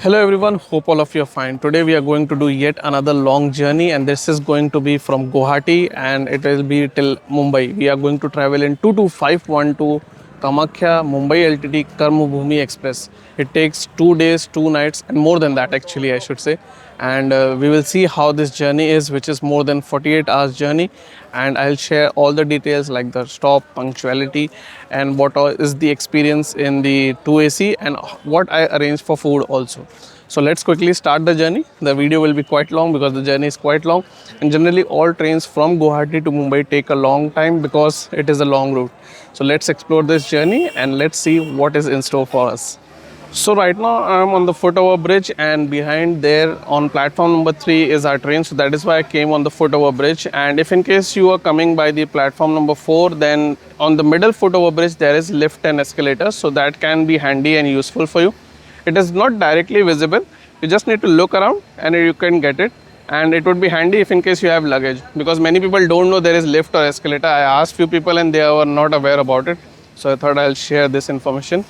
Hello everyone, hope all of you are fine. Today we are going to do yet another long journey, and this is going to be from Guwahati and it will be till Mumbai. We are going to travel in 22512 Kamakhya Mumbai LTT Karmabhoomi Express. It takes 2 days, 2 nights and more than that actually I should say. And we will see how this journey is, which is more than 48 hours journey, and I'll share all the details like the stop, punctuality, and what is the experience in the 2AC and what I arranged for food also. So let's quickly start the journey. The video will be quite long because the journey is quite long, and generally all trains from Guwahati to Mumbai take a long time because it is a long route. So let's explore this journey and let's see what is in store for us. So right now I'm on the foot over bridge, and behind there on platform number 3 is our train. So that is why I came on the foot over bridge. And if in case you are coming by the platform number 4, then on the middle foot over bridge there is lift and escalator. So that can be handy and useful for you. It is not directly visible. You just need to look around and you can get it. And it would be handy if in case you have luggage, because many people don't know there is lift or escalator. I asked few people and they were not aware about it. So I thought I'll share this information.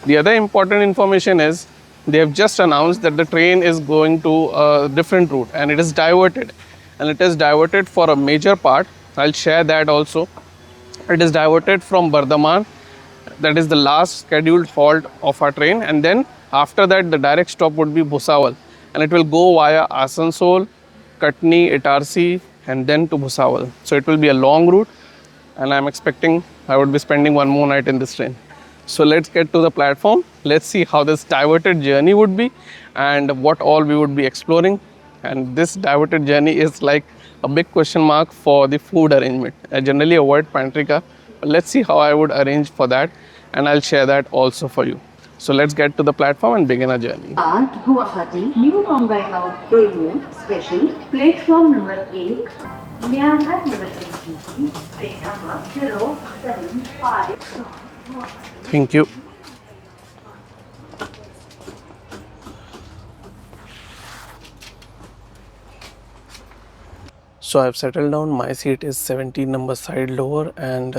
The other important information is they have just announced that the train is going to a different route and it is diverted. And it is diverted for a major part. I'll share that also. It is diverted from Bardhaman. That is the last scheduled halt of our train. And then after that, the direct stop would be Bhusawal. And it will go via Asansol, Katni, Itarsi, and then to Bhusawal. So it will be a long route. And I'm expecting I would be spending one more night in this train. So let's get to the platform. Let's see how this diverted journey would be and what all we would be exploring. And this diverted journey is like a big question mark for the food arrangement. I generally avoid pantry car, but let's see how I would arrange for that, and I'll share that also for you. So let's get to the platform and begin our journey. Guwahati, New Mumbai Railway Special, platform number 8. May I have your attention, please? Train number 075. Thank you. So I've settled down. My seat is 17 number side lower, and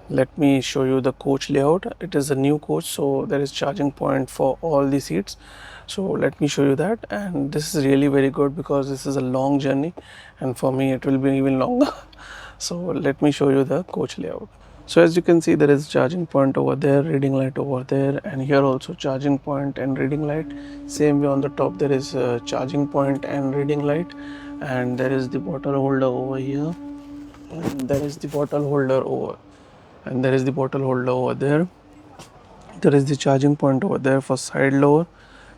let me show you the coach layout. It is a new coach, so there is charging point for all the seats. So let me show you that, and this is really very good because this is a long journey, and for me it will be even longer. So let me show you the coach layout. So as you can see, there is charging point over there, reading light over there, and here also charging point and reading light. Same way on the top there is charging point and reading light, and there is the bottle holder over here, and there is the bottle holder over, and there is the bottle holder over there. There is the charging point over there for side lower,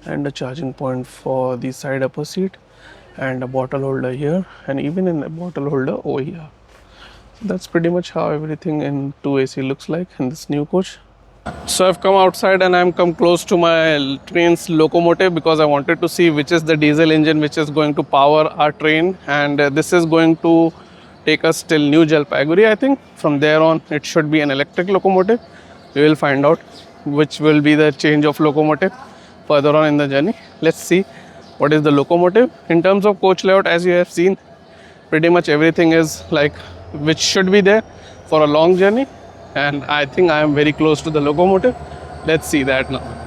and a charging point for the side upper seat, and a bottle holder here, and even in the bottle holder over here. That's pretty much how everything in 2AC looks like in this new coach. So I've come outside and I'm come close to my train's locomotive because I wanted to see which is the diesel engine which is going to power our train, and this is going to take us till New Jalpaiguri. I think from there on it should be an electric locomotive. We will find out which will be the change of locomotive further on in the journey. Let's see what is the locomotive. In terms of coach layout, as you have seen, pretty much everything is like which should be there for a long journey, and I think I am very close to the locomotive. Let's see that now.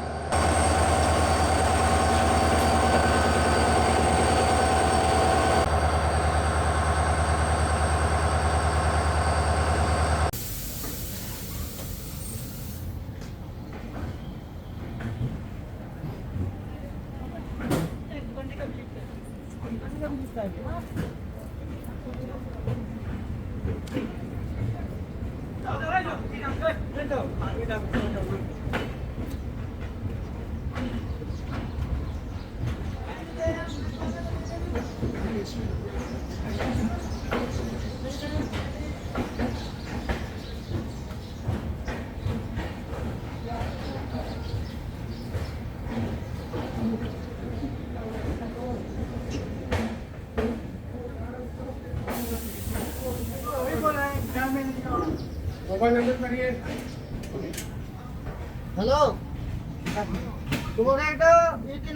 Hello, তোমাকে একটা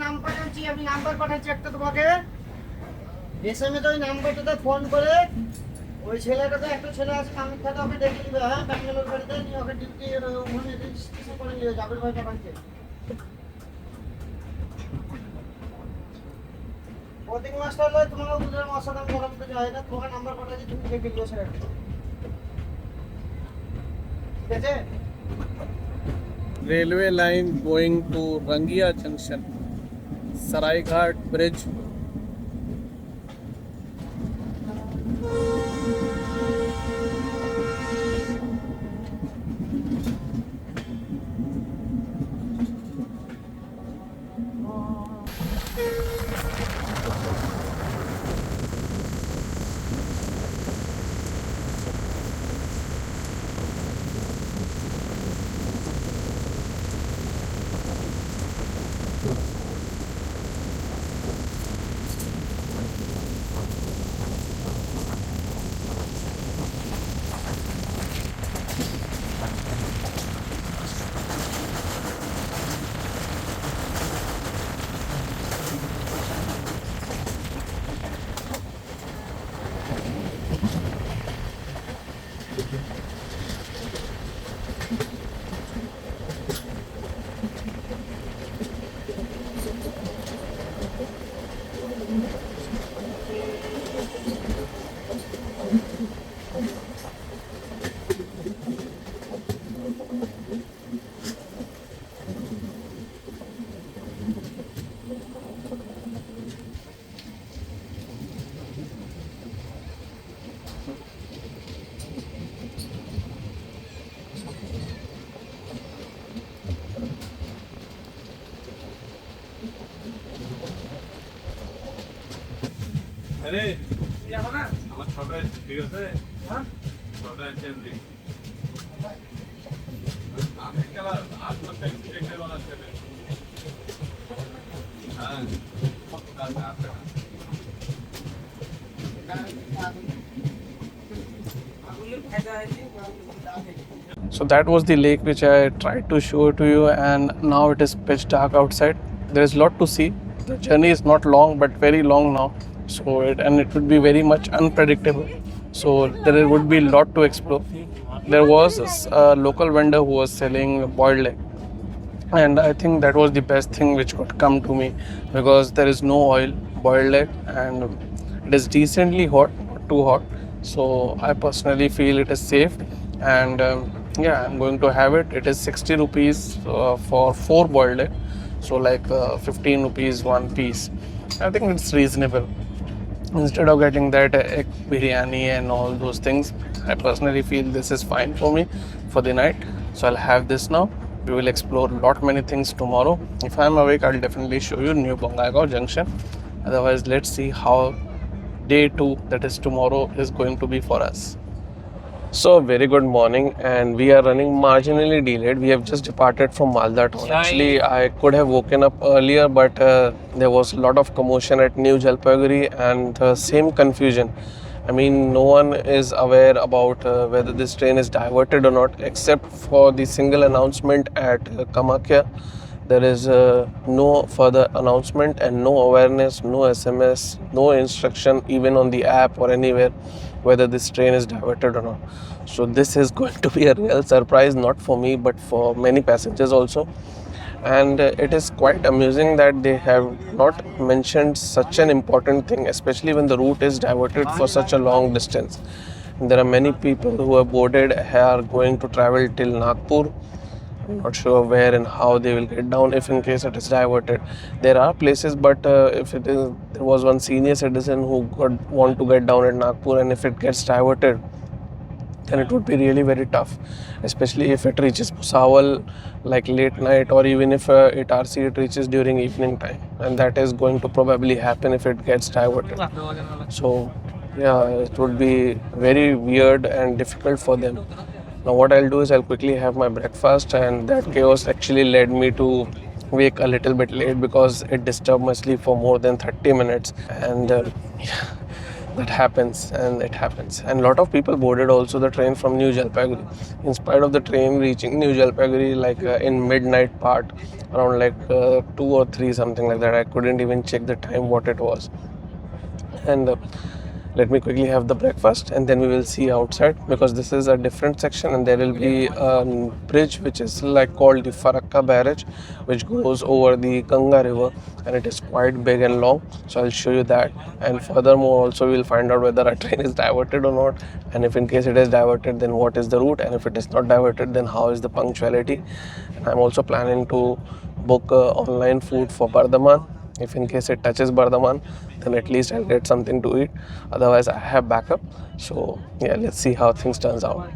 নাম পাঠাচ্ছি, আমি number পাঠাচ্ছি একটা তোমাকে। SMS ওই নাম্বারটাতে phone করে ওই ছেলেটাতে একটা ছেলে আছে কামাখ্যাতে, ওকে ডেকে নিবে। হ্যাঁ, ব্যাঙ্গালোর বাড়িতে নিয়ে ওকে ডিউটি ওখানে রেজিস্ট্রেশন করে নিয়ে যাবে ভাই। প্রতি মাসটা হলে তোমার দুধের মশলা দাম গরম কিছু হয় না, তোমাকে নাম্বার পাঠাচ্ছি, তুমি দেখে দিও সেটা, ঠিক আছে? Railway line going to Rangia Junction, Saraighat Bridge. আরে আমার ছোট ঠিক আছে, হ্যাঁ ছোট চেন দিই আমি কেলা আর করতে দেখতে বানাতে হবে, হ্যাঁ So that was the lake which I tried to show to you, and now it is pitch dark outside. There is a lot to see. The journey is not long but very long now, so it would be very much unpredictable. So there would be a lot to explore. There was a local vendor who was selling boiled egg, and I think that was the best thing which could come to me, because there is no oil, boiled egg, and it is decently hot, not too hot. So I personally feel it is safe, and yeah, I'm going to have it. It is 60 rupees for 4 boiled egg, so like 15 rupees one piece. I think it's reasonable. Instead of getting that egg biryani and all those things, I personally feel this is fine for me for the night. So I'll have this now. We will explore many things tomorrow. If I'm awake, I'll definitely show you New Bongaigaon Junction. Otherwise, let's see how day 2, that is tomorrow, is going to be for us. So very good morning, and we are running marginally delayed. We have just departed from Malda town. Actually, I could have woken up earlier, but there was a lot of commotion at New Jalpaiguri and the same confusion. I mean, no one is aware about whether this train is diverted or not, except for the single announcement at Kamakhya. There is no further announcement and no awareness, no SMS, no instruction even on the app or anywhere whether this train is diverted or not. So this is going to be a real surprise, not for me but for many passengers also. And it is quite amusing that they have not mentioned such an important thing, especially when the route is diverted for such a long distance. There are many people who have boarded are going to travel till Nagpur. I'm not sure where and how they will get down if in case it is diverted. There are places, but if it is, there was one senior citizen who want to get down at Nagpur, and if it gets diverted, then it would be really very tough, especially if it reaches Bhusawal like late night, or even if it reaches during evening time, and that is going to probably happen if it gets diverted. So yeah, it would be very weird and difficult for them. Now what I'll do is I'll quickly have my breakfast, and that chaos actually led me to wake a little bit late because it disturbed my sleep for more than 30 minutes, and yeah, that happens, and it happens. And a lot of people boarded also the train from New Jalpaiguri. In spite of the train reaching New Jalpaiguri like in midnight part, around like 2 or 3 something like that, I couldn't even check the time what it was. And let me quickly have the breakfast and then we will see outside, because this is a different section and there will be a bridge which is like called the Farakka barrage, which goes over the Ganga river, and it is quite big and long. So I'll show you that, and furthermore also we'll find out whether our train is diverted or not, and if in case it is diverted then what is the route, and if it is not diverted then how is the punctuality. And I'm also planning to book online food for Bardhaman. If in case it touches Bardhaman, then at least I'll get something to eat. Otherwise, I have backup. So yeah, let's see how things turns out.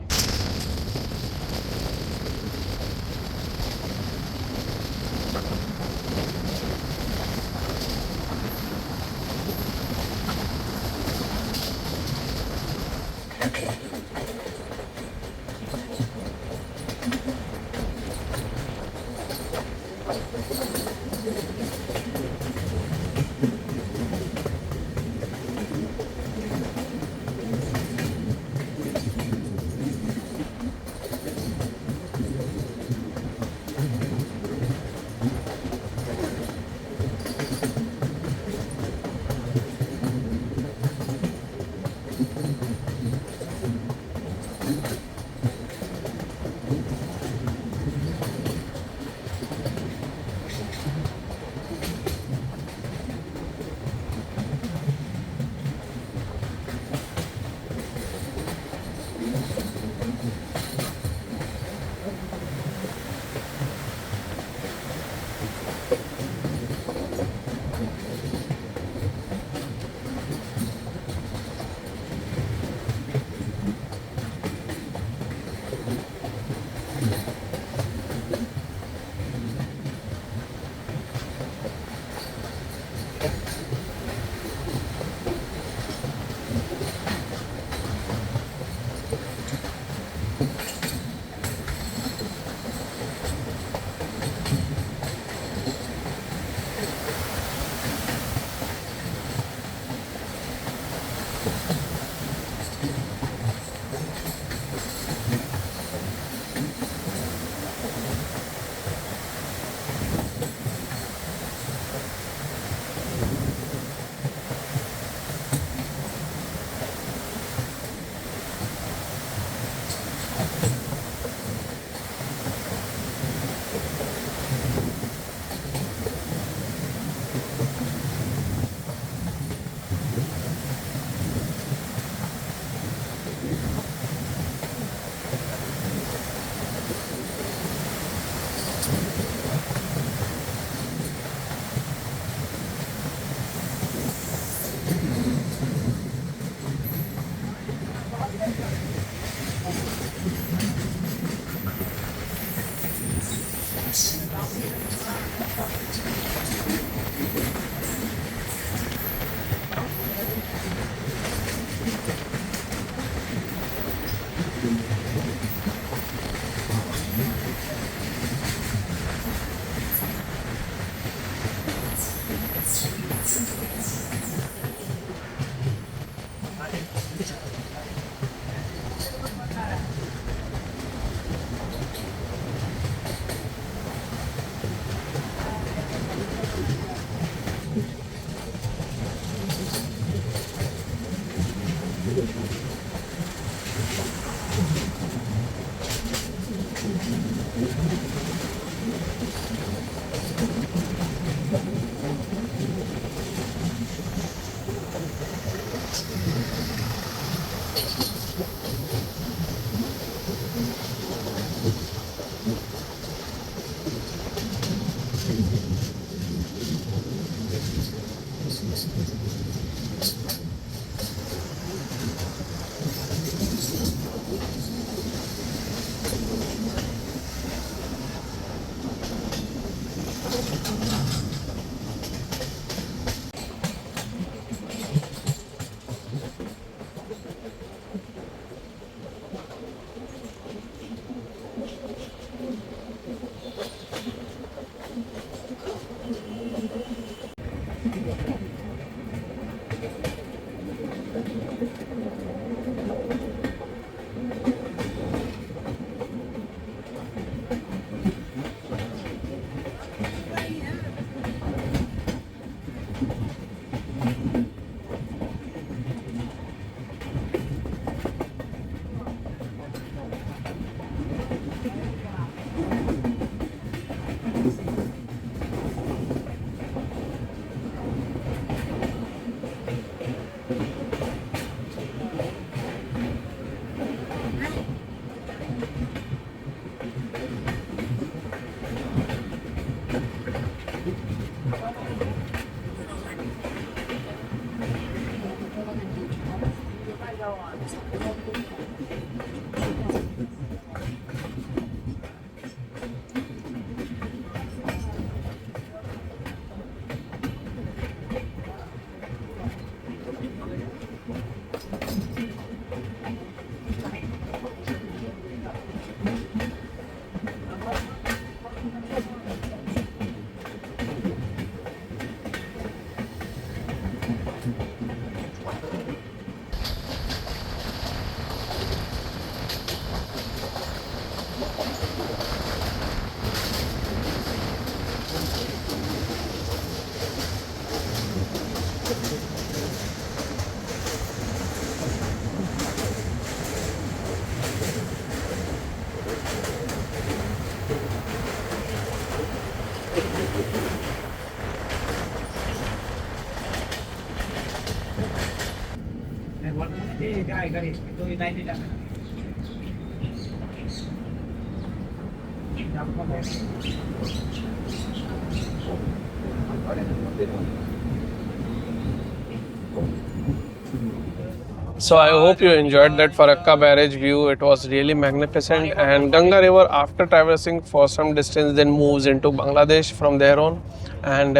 So I hope you enjoyed that Farakka barrage view. It was really magnificent. And Ganga River, after traversing for some distance, then moves into Bangladesh from there on, and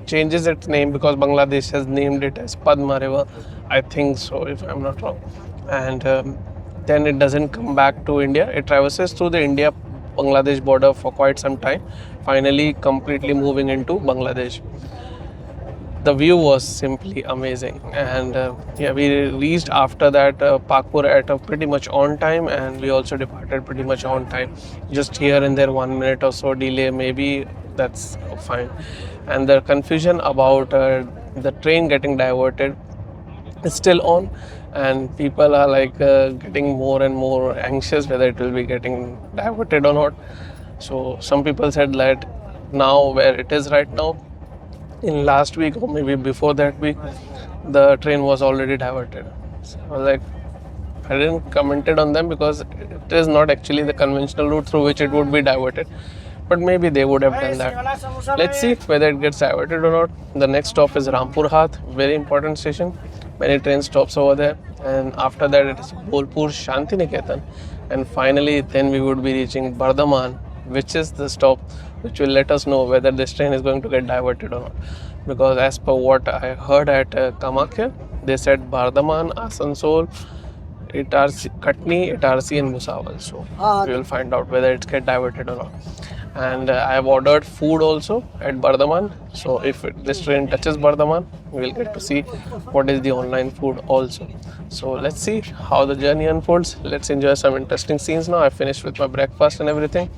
changes its name because Bangladesh has named it as Padma River. I think so, if I'm not wrong. And then it doesn't come back to India. It traverses through the India-Bangladesh border for quite some time, finally completely moving into Bangladesh. The view was simply amazing, and yeah, we reached after that Pakpur at a pretty much on time, and we also departed pretty much on time. Just here and there 1 minute or so delay, maybe, that's fine. And the confusion about the train getting diverted is still on, and people are like getting more and more anxious whether it will be getting diverted or not. So some people said that now where it is right now, in last week or maybe before that week, the train was already diverted. So I was like, I didn't commented on them because it is not actually the conventional route through which it would be diverted, but maybe they would have done that. Let's see whether it gets diverted or not. The next stop is Rampur Hath, very important station. Many train stops over there, and after that it is Bolpur Shantiniketan, and finally then we would be reaching Bardhaman, which is the stop which will let us know whether this train is going to get diverted or not. Because as per what I heard at Kamakhya, they said Bardhaman, Asansol, Itarsi, Katni, Itarsi and Bhusawal. So we will find out whether it gets diverted or not. And I have ordered food also at Bardhaman. So if this train touches Bardhaman, we will get to see what is the online food also. So let's see how the journey unfolds. Let's enjoy some interesting scenes now. I finished with my breakfast and everything.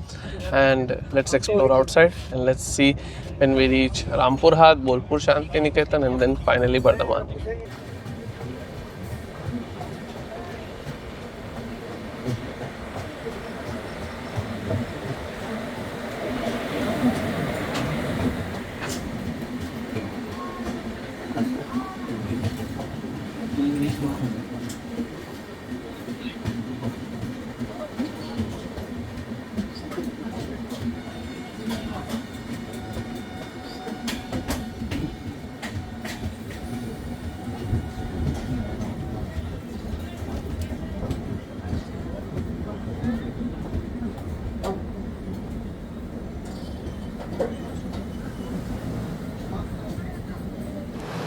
And let's explore outside, and let's see when we reach Rampur Hath, Bolpur Shantiniketan, and then finally Bardhaman.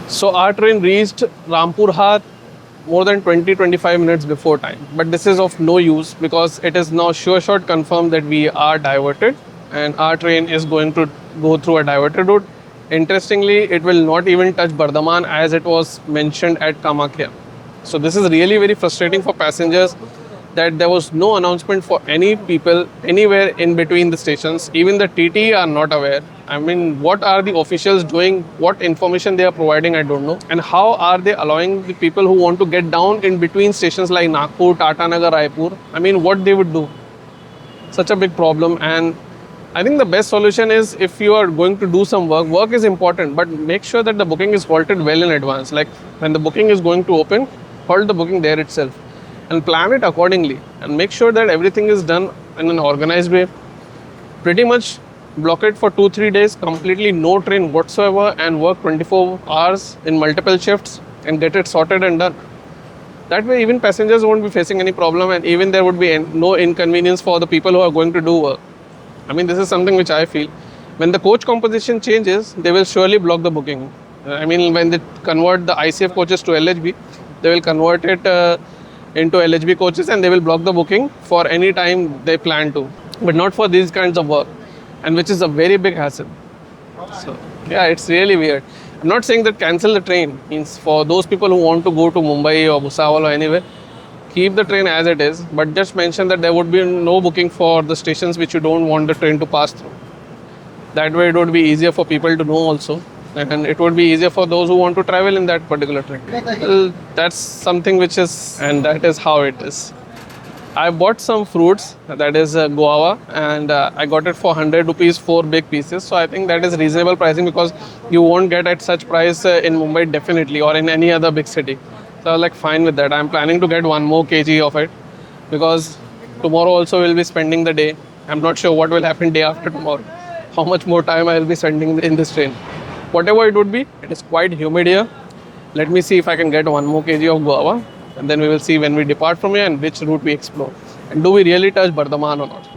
So our train reached Rampur Hath more than 20-25 minutes before time. But this is of no use because it is now sure shot confirmed that we are diverted and our train is going to go through a diverted route. Interestingly, it will not even touch Bardhaman as it was mentioned at Kamakhya. So this is really very frustrating for passengers that there was no announcement for any people anywhere in between the stations. Even the TT are not aware. I mean, what are the officials doing? What information they are providing, I don't know. And how are they allowing the people who want to get down in between stations like Nagpur, Tatanagar, Raipur? I mean, what they would do? Such a big problem. And I think the best solution is if you are going to do some work, work is important, but make sure that the booking is halted well in advance. Like when the booking is going to open, halt the booking there itself and plan it accordingly and make sure that everything is done in an organized way. Pretty much block it for 2-3 days, completely no train whatsoever, and work 24 hours in multiple shifts and get it sorted and done. That way even passengers won't be facing any problem, and even there would be no inconvenience for the people who are going to do work. I mean, this is something which I feel. When the coach composition changes, they will surely block the booking. I mean, when they convert the ICF coaches to LHB, they will convert it into LHB coaches, and they will block the booking for any time they plan to, but not for these kinds of work, and which is a very big hassle. So yeah, it's really weird. I'm not saying that cancel the train. Means for those people who want to go to Mumbai or Bhusawal or anywhere, keep the train as it is, but just mention that there would be no booking for the stations which you don't want the train to pass through. That way it would be easier for people to know also, and it would be easier for those who want to travel in that particular train. Well, that's something which is, and that is how it is. I bought some fruits, that is guava, and I got it for 100 rupees, 4 big pieces. So I think that is reasonable pricing, because you won't get at such price in Mumbai definitely, or in any other big city. So I was like fine with that. I'm planning to get 1 more kg of it, because tomorrow also we'll be spending the day. I'm not sure what will happen day after tomorrow, how much more time I will be spending in this train. Whatever it would be, it is quite humid here. Let me see if I can get 1 more kg of guava, and then we will see when we depart from here and which route we explore. And do we really touch Bardhaman or not?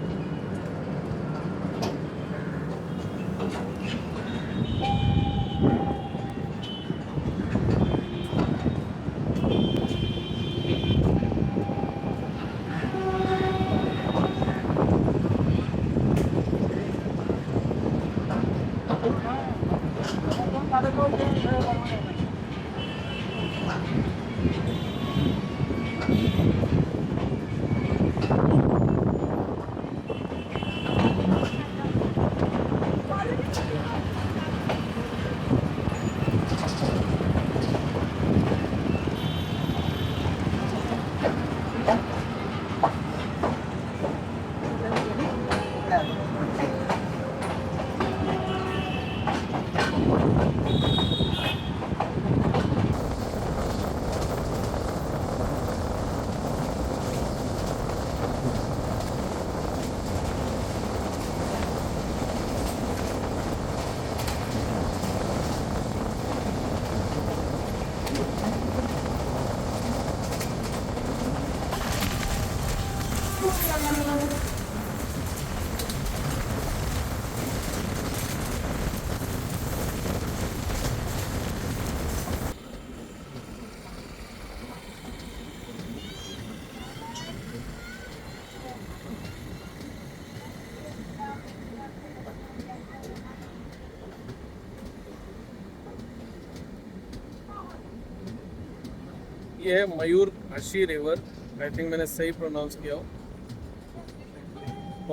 ये है मयूर घासी river, I think मैंने सही pronounce किया हो।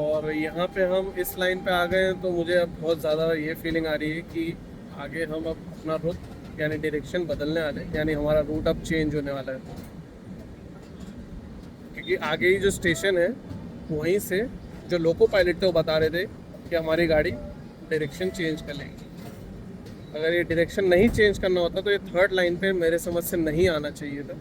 और यहाँ पे हम इस लाइन पे आ गए हैं, तो मुझे अब बहुत ज़्यादा ये फीलिंग आ रही है कि आगे हम अब अपना रुख यानी डायरेक्शन बदलने वाले हैं, यानी हमारा रूट अब चेंज होने वाला है। क्योंकि आगे ही जो स्टेशन है वहीं से जो लोको पायलट थे वो बता रहे थे कि हमारी गाड़ी डायरेक्शन चेंज कर लेगी। अगर ये डायरेक्शन नहीं चेंज करना होता तो ये 3rd लाइन पे मेरे समझ से नहीं आना चाहिए था।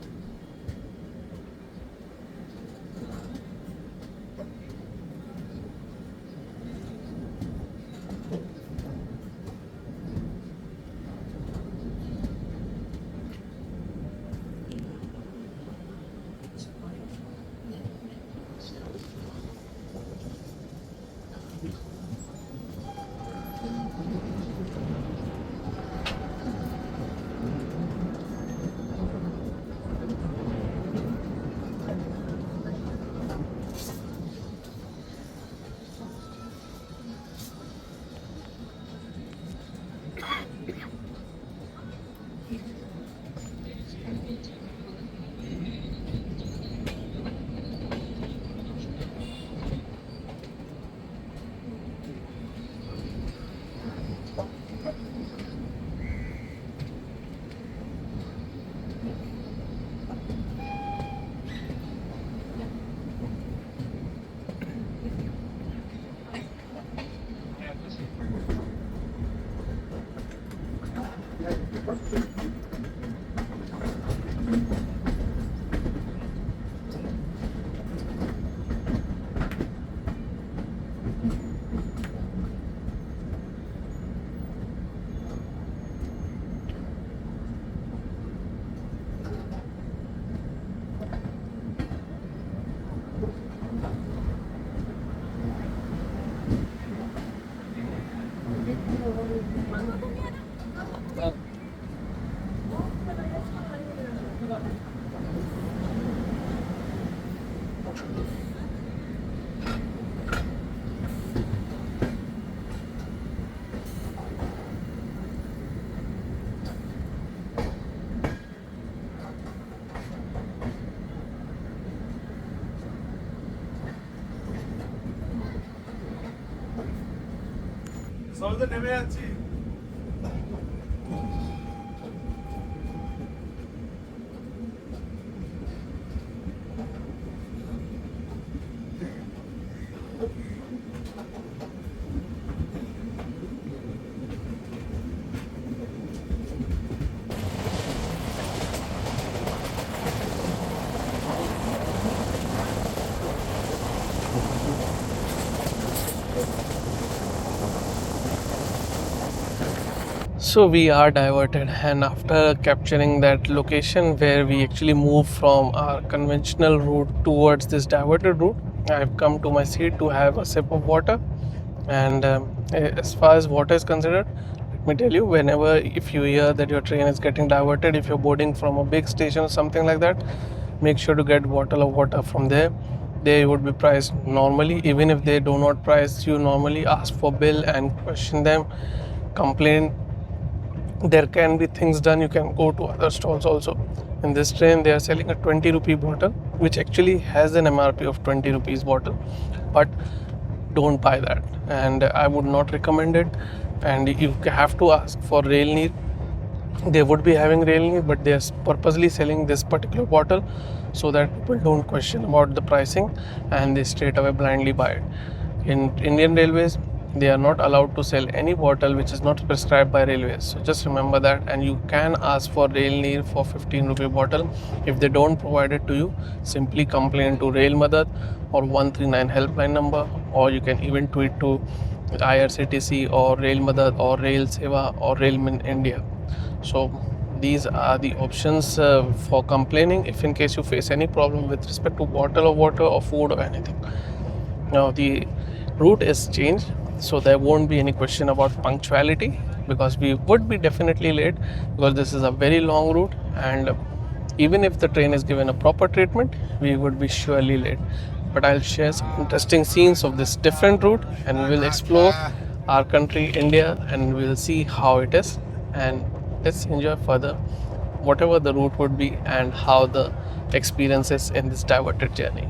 সহজে নেমে যাচ্ছি। So we are diverted, and after capturing that location where we actually moved from our conventional route towards this diverted route, I've come to my seat to have a sip of water. And as far as water is considered, let me tell you, whenever if you hear that your train is getting diverted, if you're boarding from a big station or something like that, make sure to get bottle of water from there. They would be priced normally. Even if they do not price you normally, ask for bill and question them, complain. There can be things done. You can go to other stalls also. In this train they are selling a 20 rupee bottle, which actually has an MRP of 20 rupees bottle, but don't buy that, and I would not recommend it. And you have to ask for rail neer. They would be having rail neer, but they are purposely selling this particular bottle so that people don't question about the pricing and they straight away blindly buy it. In Indian Railways, they are not allowed to sell any bottle which is not prescribed by railways. So just remember that, and you can ask for rail neer for 15 rupee bottle. If they don't provide it to you, simply complain to Rail Madad or 139 helpline number, or you can even tweet to IRCTC or Rail Madad or Rail Seva or Railmin India. So these are the options for complaining if in case you face any problem with respect to bottle of water or food or anything. Now the route is changed, so there won't be any question about punctuality, because we would be definitely late, because this is a very long route, and even if the train is given a proper treatment, we would be surely late. But I'll share some interesting scenes of this different route, and we will explore our country India, and we'll see how it is, and let's enjoy further whatever the route would be and how the experience is in this diverted journey.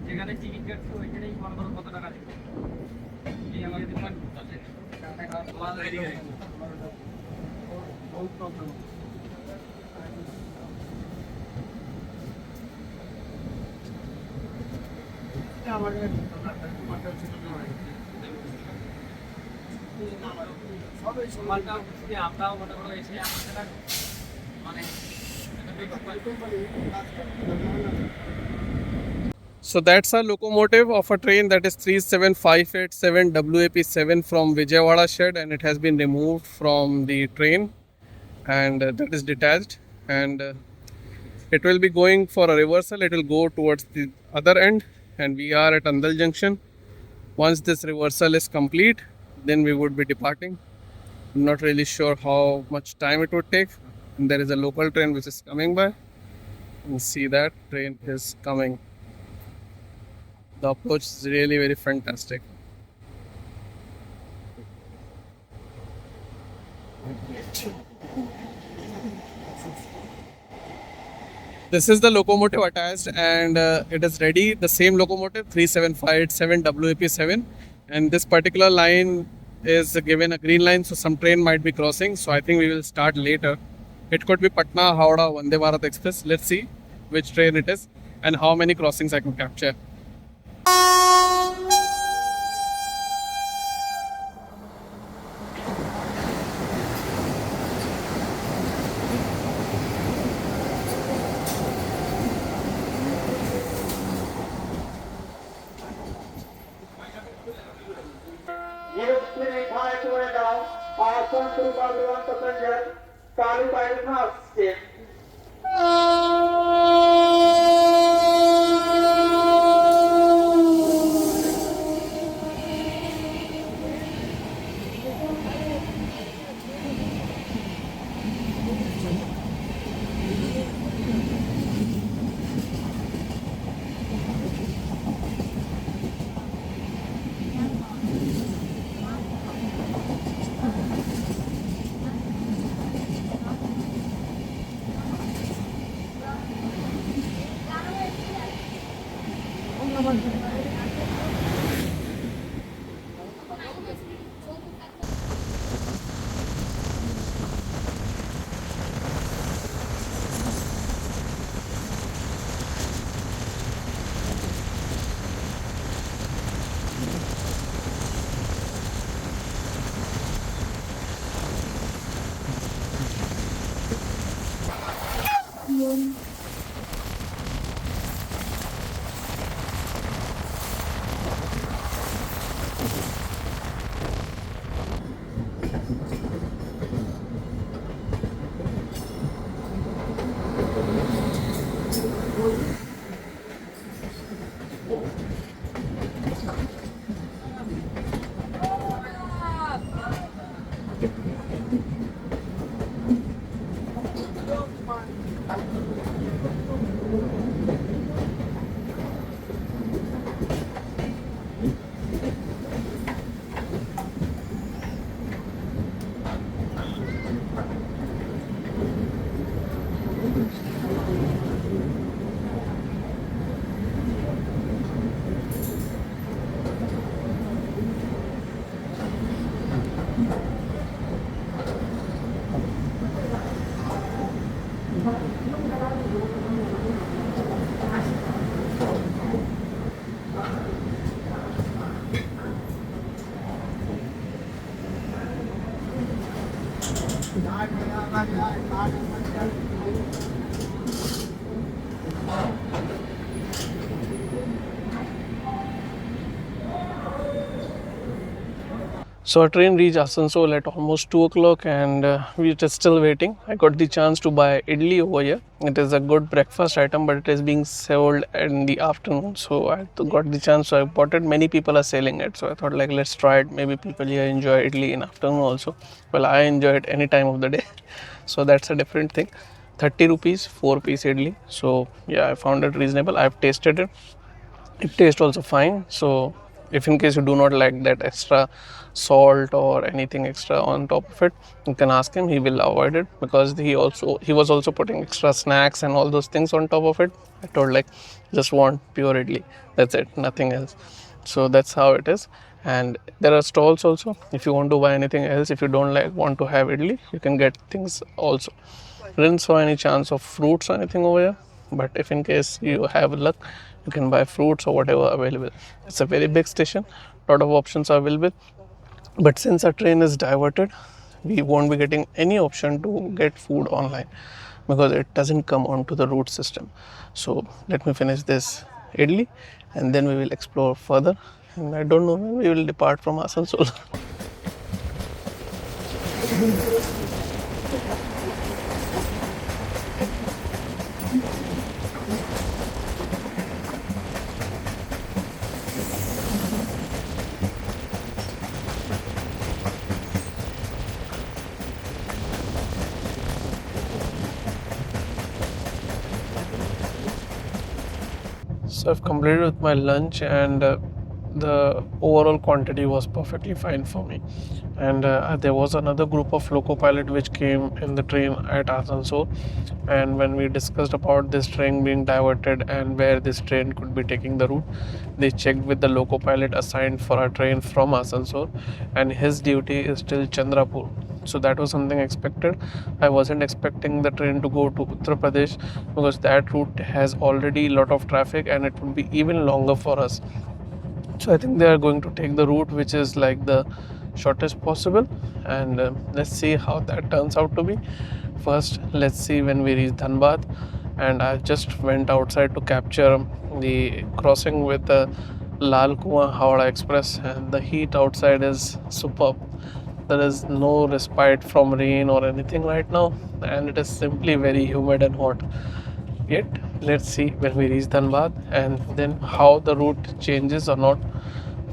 যেখানে ticket কাটছে ওইখানেই মনে করো কত টাকা দিবে এই আমাকে দিবেন তোমার রেডি করে আমরাও মনে করো এসে আমাদের মানে So that's a locomotive of a train that is 37587 WAP7 from Vijayawada shed, and it has been removed from the train, and that is detached, and it will be going for a reversal. It will go towards the other end, and we are at Andal Junction. Once this reversal is complete, then we would be departing. I'm not really sure how much time it would take. And there is a local train which is coming by. You see that train is coming. The approach is really very fantastic. This is the locomotive attached, and it is ready. The same locomotive 37587 WAP7, and this particular line is given a green line, so some train might be crossing. So I think we will start later. It could be Patna, Howrah, Vande Bharat Express. Let's see which train it is and how many crossings I can capture. So our train reached Asansol at almost 2 o'clock, and we are still waiting. I got the chance to buy idli over here. It is a good breakfast item, but it is being sold in the afternoon. So I got the chance, so I bought it. Many people are selling it, so I thought like let's try it. Maybe people here enjoy idli in afternoon also. Well, I enjoy it any time of the day. So that's a different thing. 30 rupees, 4-piece idli. So yeah, I found it reasonable. I've tasted it. It tastes also fine. So If in case you do not like that extra salt or anything extra on top of it, you can ask him, he will avoid it, because he was also putting extra snacks and all those things on top of it. I told like, just want pure idli, that's it, nothing else. So that's how it is. And there are stalls also, if you want to buy anything else, if you don't like want to have idli, you can get things also. Didn't saw any chance of fruits or anything over here, but if in case you have luck, you can buy fruits or whatever available. It's a very big station, lot of options are available, but since our train is diverted, we won't be getting any option to get food online because it doesn't come onto the route system. So let me finish this idli and then we will explore further, and I don't know when we will depart from Asansol. So I've completed with my lunch, and the overall quantity was perfectly fine for me. And there was another group of loco pilot which came in the train at Asansol, and when we discussed about this train being diverted and where this train could be taking the route, they checked with the loco pilot assigned for our train from Asansol, and his duty is till Chandrapur. So that was something expected. I wasn't expecting the train to go to Uttar Pradesh, because that route has already a lot of traffic and it would be even longer for us. So I think they are going to take the route which is like the shortest possible, and let's see how that turns out to be. First, let's see when we reach Dhanbad, and I just went outside to capture the crossing with the Lal Kuan Howrah Express, and the heat outside is superb. There is no respite from rain or anything right now, and it is simply very humid and hot. Yet, let's see when we reach Dhanbad and then how the route changes or not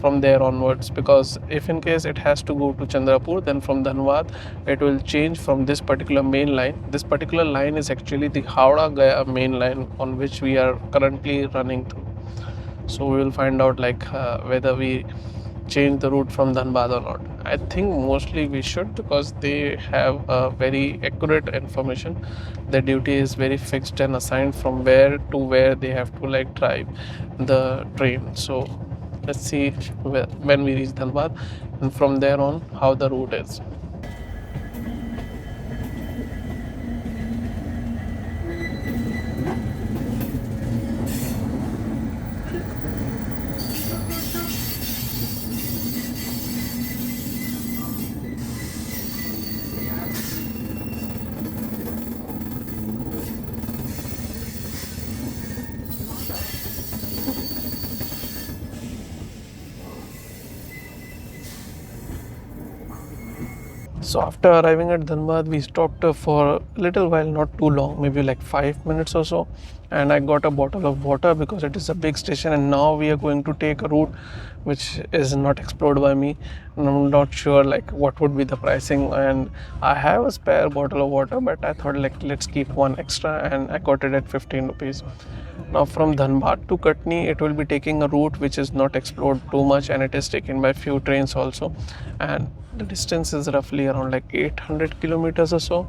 from there onwards. Because if in case it has to go to Chandrapur, then from Dhanbad it will change from this particular main line. This particular line is actually the Howrah Gaya main line on which we are currently running through. So we will find out like whether we change the route from Dhanbad or not. I think mostly we should, because they have very accurate information. Their duty is very fixed and assigned from where to where they have to like drive the train. So let's see when we reach Dhanbad, and from there on how the route is. So after arriving at Dhanbad, we stopped for a little while, not too long, maybe like 5 minutes or so, and I got a bottle of water because it is a big station, and now we are going to take a route which is not explored by me, and I'm not sure like what would be the pricing, and I have a spare bottle of water, but I thought like let's keep one extra, and I got it at 15 rupees. Now from Dhanbad to Katni, it will be taking a route which is not explored too much, and it is taken by few trains also, and the distance is roughly around like 800 kilometers or so.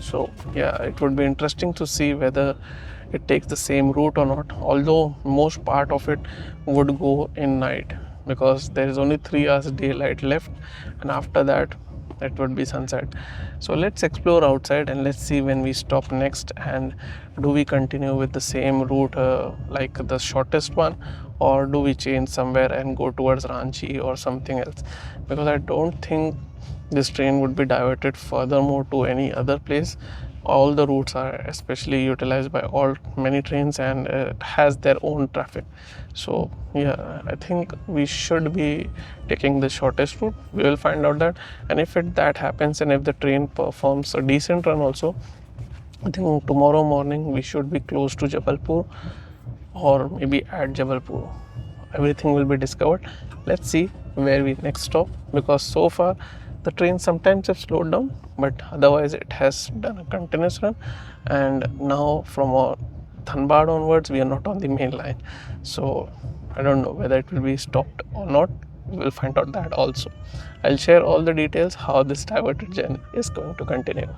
So yeah, it would be interesting to see whether it takes the same route or not, although most part of it would go in night, because there is only 3 hours daylight left, and after that it would be sunset. So let's explore outside and let's see when we stop next, and do we continue with the same route like the shortest one, or do we change somewhere and go towards Ranchi or something else, because I don't think this train would be diverted furthermore to any other place. All the routes are especially utilized by all many trains, and it has their own traffic. So yeah, I think we should be taking the shortest route. We will find out that, and if that happens, and if the train performs a decent run also, I think tomorrow morning we should be close to Jabalpur, or maybe at Jabalpur. Everything will be discovered. Let's see where we next stop, because so far the train sometimes have slowed down, but otherwise it has done a continuous run. And now from our Dhanbad onwards, we are not on the main line. So I don't know whether it will be stopped or not. We will find out that also. I'll share all the details how this diverted journey is going to continue.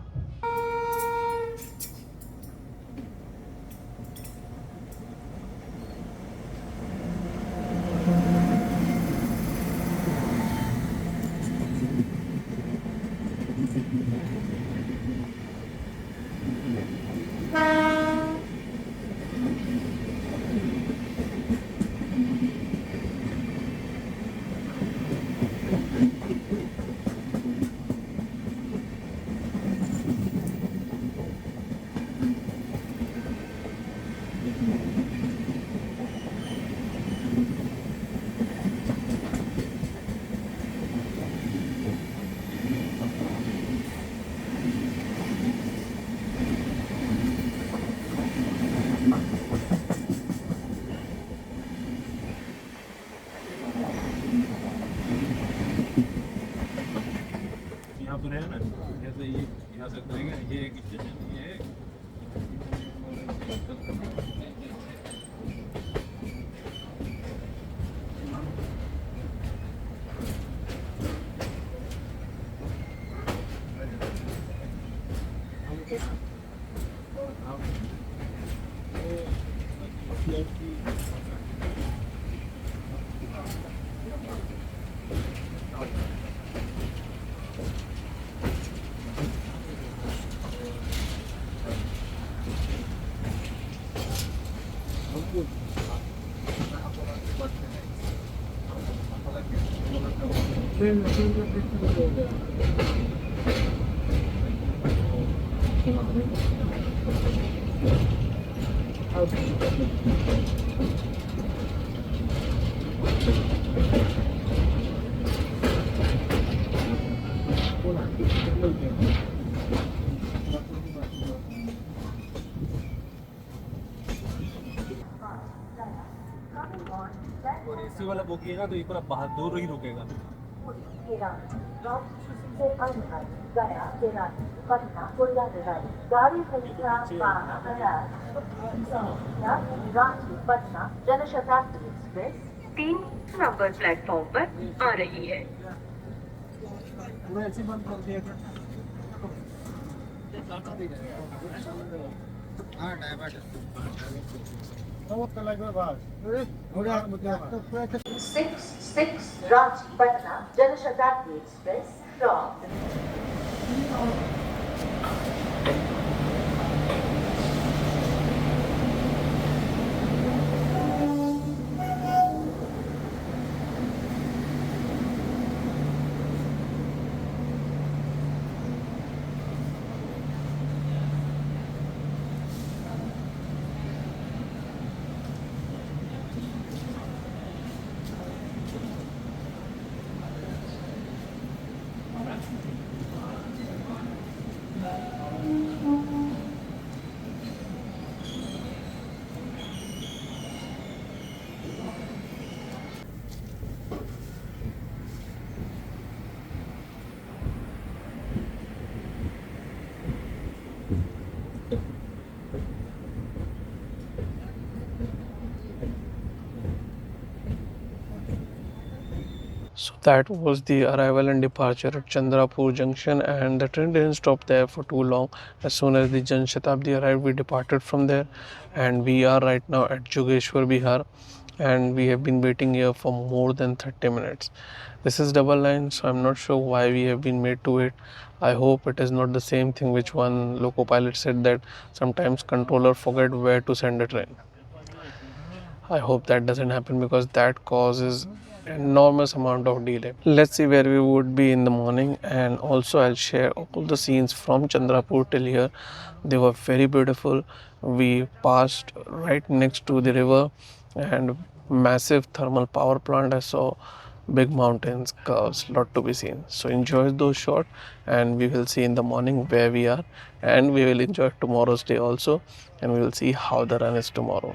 यहाँ पर है ना, जैसे ये यहाँ से करेंगे, ये एक स्टेशन, ये एक और एसी वाला बोगिएगा तो ये पूरा बाहर दूर ही रुकेगा। गाड़ी संख्या 5 जनशताब्दी एक्सप्रेस 3 नंबर प्लेटफॉर्म पर आ रही है। पूरा ऐसे बंद कर दिया था। हाँ divert Six Ranchi Patna Janashatabdi Express from So that was the arrival and departure at Chandrapur Junction, and the train didn't stop there for too long. As soon as the Jan Shatabdi arrived, we departed from there, and we are right now at Jogeshwar, Bihar, and we have been waiting here for more than 30 minutes. This is double line, so I'm not sure why we have been made to wait. I hope it is not the same thing which one loco pilot said, that sometimes controller forget where to send a train. I hope that doesn't happen, because that causes enormous amount of delay. Let's see where we would be in the morning, and also I'll share all the scenes from Chandrapur till here. They were very beautiful. We passed right next to the river and massive thermal power plant. I saw big mountains, curves, lot to be seen. So enjoy those shots, and we will see in the morning where we are, and we will enjoy tomorrow's day also, and we will see how the run is tomorrow.